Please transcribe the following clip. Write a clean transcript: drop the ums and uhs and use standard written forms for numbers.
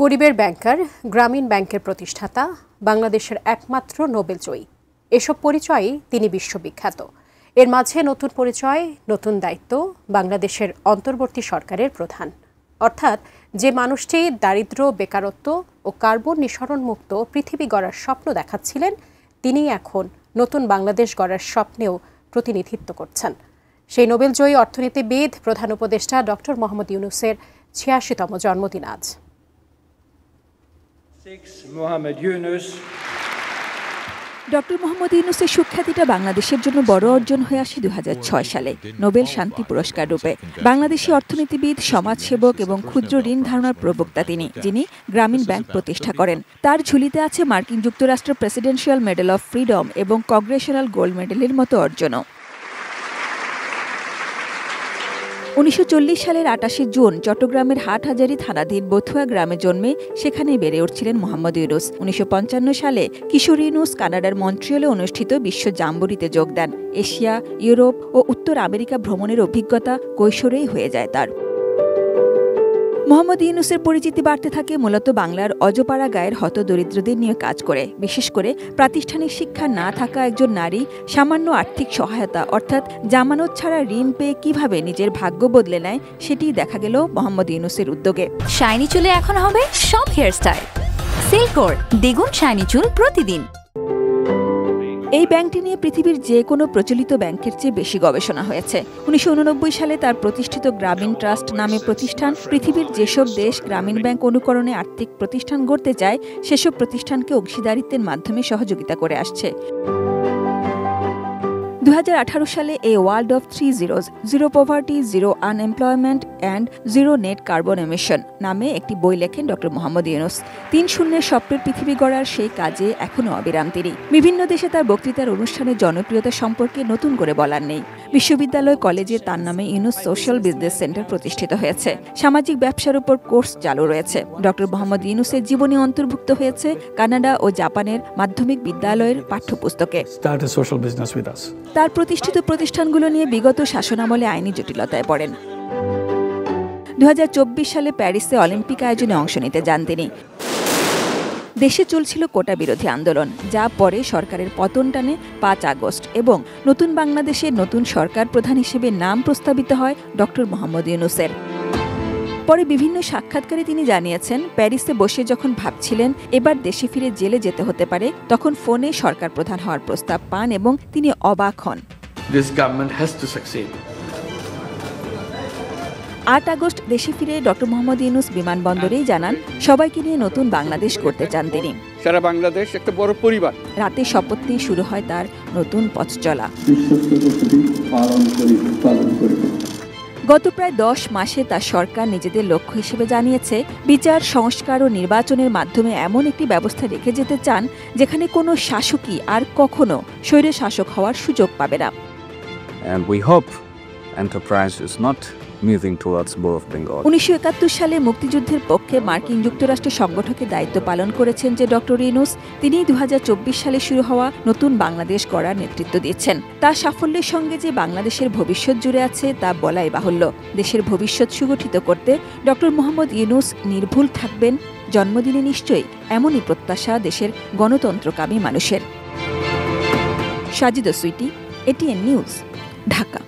গরিবের ব্যাংকার, গ্রামীণ ব্যাংকের প্রতিষ্ঠাতা, বাংলাদেশের একমাত্র নোবেলজয়ী, এসব পরিচয়ে তিনি বিশ্ববিখ্যাত। এর মাঝে নতুন পরিচয়, নতুন দায়িত্ব, বাংলাদেশের অন্তর্বর্তী সরকারের প্রধান। অর্থাৎ যে মানুষটি দারিদ্র্য, বেকারত্ব ও কার্বন নিঃসরণ মুক্ত পৃথিবী গড়ার স্বপ্ন দেখাচ্ছিলেন, তিনি এখন নতুন বাংলাদেশ গড়ার স্বপ্নেও প্রতিনিধিত্ব করছেন। সেই নোবেলজয়ী অর্থনীতিবিদ, প্রধান উপদেষ্টা ডক্টর মোহাম্মদ ইউনূসের ৮৬তম জন্মদিন আজ। ডক্টর মোহাম্মদ ইউনূসের সুখ্যাতিটা বাংলাদেশের জন্য বড় অর্জন হয়ে আসে ২০০৬ সালে নোবেল শান্তি পুরস্কার রূপে। বাংলাদেশি অর্থনীতিবিদ, সমাজসেবক এবং ক্ষুদ্র ঋণ ধারণার প্রবক্তা তিনি, যিনি গ্রামীণ ব্যাংক প্রতিষ্ঠা করেন। তার ঝুলিতে আছে মার্কিন যুক্তরাষ্ট্রের প্রেসিডেন্সিয়াল মেডেল অফ ফ্রিডম এবং কংগ্রেশনাল গোল্ড মেডেলের মতো অর্জনও। ১৯৪০ সালের ২৮শে জুন চট্টগ্রামের হাটহাজারী থানাধীন বথুয়া গ্রামে জন্মে সেখানেই বেড়ে উঠছিলেন মোহাম্মদ ইউনূস। ১৯৫৫ সালে কিশোর ইউনূস কানাডার মন্ট্রিয়লে অনুষ্ঠিত বিশ্ব জাম্বুরিতে যোগ দেন। এশিয়া, ইউরোপ ও উত্তর আমেরিকা ভ্রমণের অভিজ্ঞতা কৈশোরেই হয়ে যায় তার। মোহাম্মদ ইউনূসের পরিচিতি বাড়তে থাকে মূলত বাংলার অজপাড়া গায়ের হতদরিদ্রদের নিয়ে কাজ করে। বিশেষ করে প্রাতিষ্ঠানিক শিক্ষা না থাকা একজন নারী সামান্য আর্থিক সহায়তা অর্থাৎ জামানত ছাড়া ঋণ পেয়ে কিভাবে নিজের ভাগ্য বদলে নেয়, সেটিই দেখা গেল মোহাম্মদ ইউনূসের উদ্যোগে। শাইনি চুলে এখন হবে সব হেয়ারস্টাইল। সিল্কোর দ্বিগুণ শাইনি চুল প্রতিদিন। এই ব্যাংকটি নিয়ে পৃথিবীর যে কোনো প্রচলিত ব্যাংকের চেয়ে বেশি গবেষণা হয়েছে। ১৯৮৯ সালে তার প্রতিষ্ঠিত গ্রামীণ ট্রাস্ট নামে প্রতিষ্ঠান পৃথিবীর যেসব দেশ গ্রামীণ ব্যাংক অনুকরণে আর্থিক প্রতিষ্ঠান গড়তে চায়, সেসব প্রতিষ্ঠানকে অংশীদারিত্বের মাধ্যমে সহযোগিতা করে আসছে। ২০১৮ সালে a world of 3 zeros, zero poverty, zero unemployment and zero net carbon emission নামে একটি বই লেখেন ডক্টর মোহাম্মদ ইউনূস। ৩ শূন্যের স্বপ্নের পৃথিবী গড়ার সেই কাজে এখনও অবিরাম তিনি। বিভিন্ন দেশে তার বক্তৃতার অনুষ্ঠানে জনপ্রিয়তা সম্পর্কে নতুন করে বলার নেই। বিশ্ববিদ্যালয়, কলেজে তার নামে ইউনূস সোশ্যাল বিজনেস সেন্টার প্রতিষ্ঠিত হয়েছে। সামাজিক ব্যবসার উপর কোর্স চালু রয়েছে। ডক্টর মোহাম্মদ ইউনূসের জীবনী অন্তর্ভুক্ত হয়েছে কানাডা ও জাপানের মাধ্যমিক বিদ্যালয়ের পাঠ্যপুস্তকে। তার প্রতিষ্ঠিত প্রতিষ্ঠানগুলো নিয়ে বিগত শাসনামলে আইনি জটিলতায় পড়েন। ২০২৪ সালে প্যারিসে অলিম্পিক আয়োজনে অংশ নিতে যান তিনি। দেশে চলছিল কোটা বিরোধী আন্দোলন, যা পরে সরকারের পতন টানে ৫ আগস্ট এবং নতুন বাংলাদেশের নতুন সরকার প্রধান হিসেবে নাম প্রস্তাবিত হয় ডক্টর মোহাম্মদ ইউনূসের। পরে বিভিন্ন সাক্ষাৎকারে তিনি জানিয়েছেন, প্যারিসে বসে যখন ভাবছিলেন এবার দেশে ফিরে জেলে যেতে হতে পারে, তখন ফোনে সরকার প্রধান হওয়ার প্রস্তাব পান এবং তিনি অবাক হন। ৮ আগস্ট দেশে ফিরে ডক্টর মোহাম্মদ ইউনূস বিমানবন্দরেই জানান সবাইকে নিয়ে নতুন বাংলাদেশ করতে চান তিনি। সারা বাংলাদেশ একটা বড় পরিবার। রাতে শপথ নিয়ে শুরু হয় তার নতুন পথ চলা। গত প্রায় ১০ মাসে তার সরকার নিজেদের লক্ষ্য হিসেবে জানিয়েছে বিচার, সংস্কার ও নির্বাচনের মাধ্যমে এমন একটি ব্যবস্থা রেখে যেতে চান যেখানে কোনো শাসকই আর কখনো স্বৈর শাসক হওয়ার সুযোগ পাবে না। And we hope enterprise is not moving towards Bay of Bengal. ১৯৭১ সালে মুক্তিযুদ্ধের পক্ষে মার্কিন যুক্তরাষ্ট্রের সংগঠকের দায়িত্ব পালন করেছেন যে ডক্টর ইউনূস, তিনি ২০২৪ সালে শুরু হওয়া নতুন বাংলাদেশ গড়ার নেতৃত্ব দিচ্ছেন। তার সাফল্যের সঙ্গে যে বাংলাদেশের ভবিষ্যৎ জুড়ে আছে তা বলাই বাহুল্য। দেশের ভবিষ্যৎ সুগঠিত করতে ডক্টর মোহাম্মদ ইউনূস নির্ভুল থাকবেন, জন্মদিনে নিশ্চয়ই এমনই প্রত্যাশা দেশের গণতন্ত্রকামী মানুষের। সাজিদা সুইটি, এটিএন নিউজ, ঢাকা।